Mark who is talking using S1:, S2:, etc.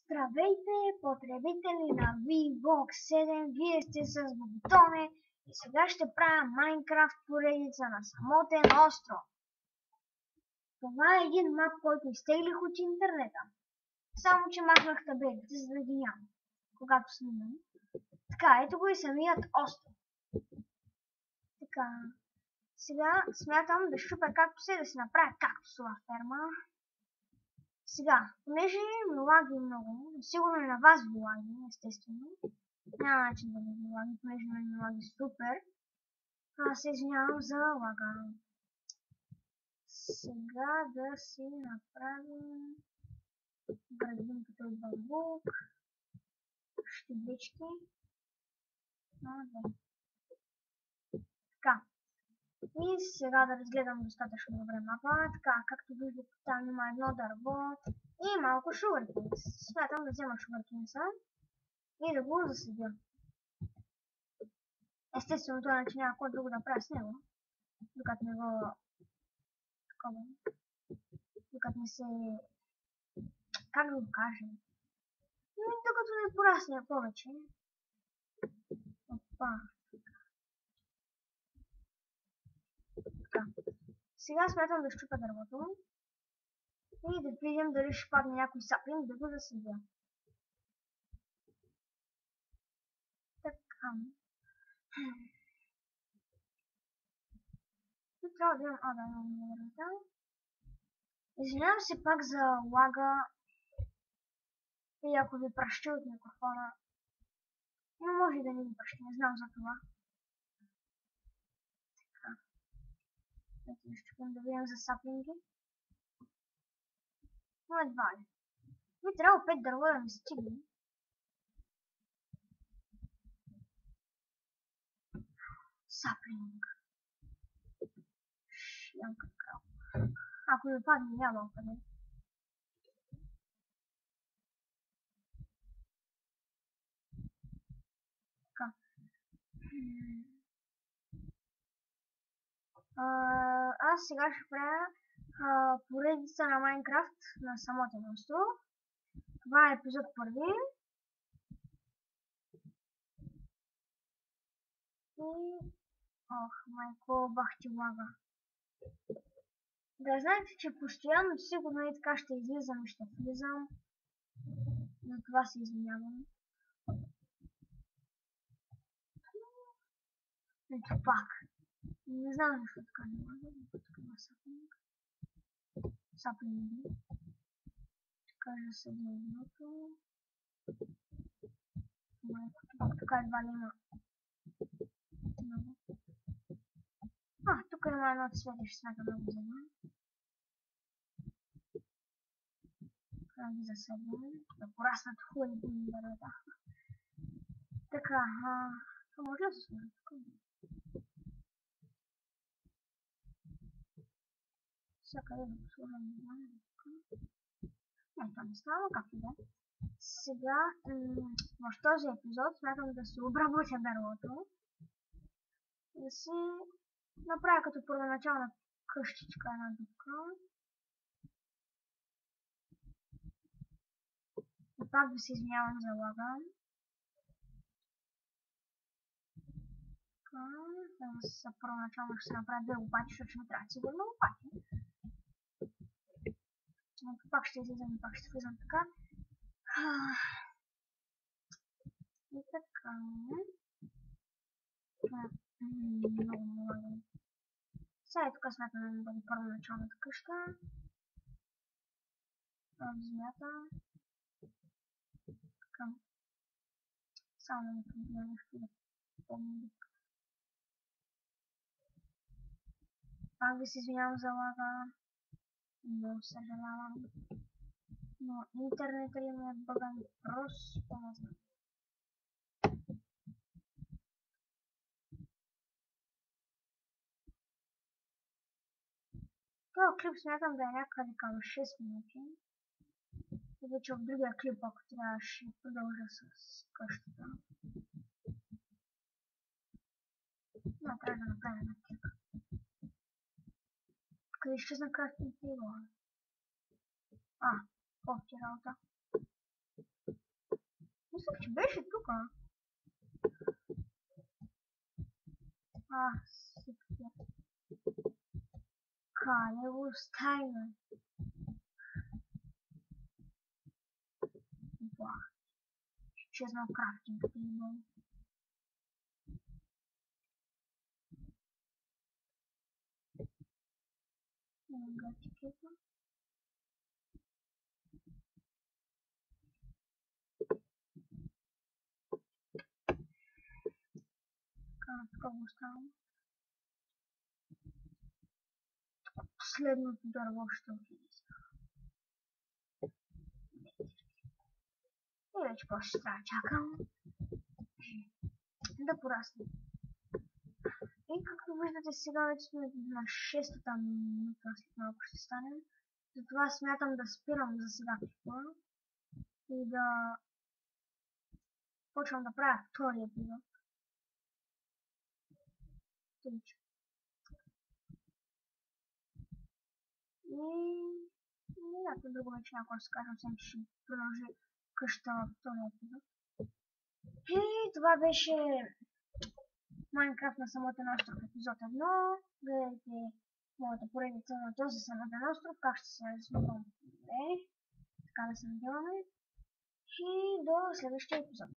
S1: Здравейте, потребители на VBOX 7, вие сте с Бобитоне и сега ще правя Майнкрафт поредица на самотен остров. Това е един мап, който изтеглих от интернета. Само че махнах табелите, за да ги няма, когато снимам. Така, ето го и самият остров. Така, сега смятам да щупя кактуса и да си направя кактусова ферма. Сега, понеже ми лаги много, сигурно и на вас ви лаги, естествено. Няма начин да ми лаги, понеже ми лаги супер. Аз се извинявам за лага. Сега да си направим градинката от бамбук, щиблички. Така. И сега да разгледам достатъчно добре мапа. Така, както виждате, там има едно дърво и малко шугъркейнс. Смятам да взема шугъркейнса и да го засадя. Естествено, това иначе няма кой друго да правя с него. Докато не го... Такова. Докато не се... Как да го кажем? Докато не порасне повече. Опа. Така. Сега смятам да щупя дървото. И да видим дали ще падне някой саплинг да го засадя. Така. Тук трябва да имам... да имам врата. Извинявам се пак за лага. И ако ви пращи от микрофона. Но може да не ви пращи, не знам за това. Така. Ето ще да видим за саплинги. Но едва ли. И трябва 5 дърва да ми стигне. Саплинг. Шиянка крал. Ако ми падне няма къде. Така. Аз сега ще правя поредица на Майнкрафт на самотен остров. Това е епизод първи. И... Ох, майко, бах ти лага. Да знаете, че постоянно сигурно и така ще излизам и ще влизам. За това се извинявам. Ето пак. Не знам защо така не мога. Тук има саплинг. Саплинги. Така да съдя едното. Майко, тук едва ли има. Тук има едно цвете, ще смятам да го взема. Да ги засадим. Да пораснат хубави дървета. Така, това може да се сложи тук. Сега къде да го сложим, не знам. Не, това не става, както да. Сега, в този епизод смятам да се обработя дървото. Да си направя като първоначална къщичка една дупка. И пак да се извинявам за лага. Така, първоначално ще се направя две лопати, защото ще ми трябва сигурно лопати. Пак ще излизам и пак ще влизам така. И така. Много много. Сега тук смятам да бъде първоначалната къща. Земята. Така. Само да ми помня нещо да помня. Пак ви се извинявам за лага. Много съжалявам. Но интернетът ли ми е бъган, просто не знам. Този клип смятам да е някъде към 6 минути. И вече в другия клип, ако трябва, ще продължа с къщата. Но трябва да направя една клип. Къде изчезна крафтинг тейбъл? Кофти работа. Мислех, че беше тук. Сипки. Къде го оставим? Изчезнал крафтинг тейбъл. Гатикета. Тук го оставам. Последното дърво ще отиде. И вече после ще трябва да чакам да порасне. И както виждате, сега вече сме на 6-та минута, след малко ще станем. Затова смятам да спирам за сега и да почвам да правя втори епизод. И някакво друго вече някой ще кажем, съм, че ще продължи къща във втория епизод. И това беше Майнкрафт на самотен остров епизод 1. Гледайте моята поредица на този самотен остров, как ще се развивам. Така да се надяваме. И до следващия епизод.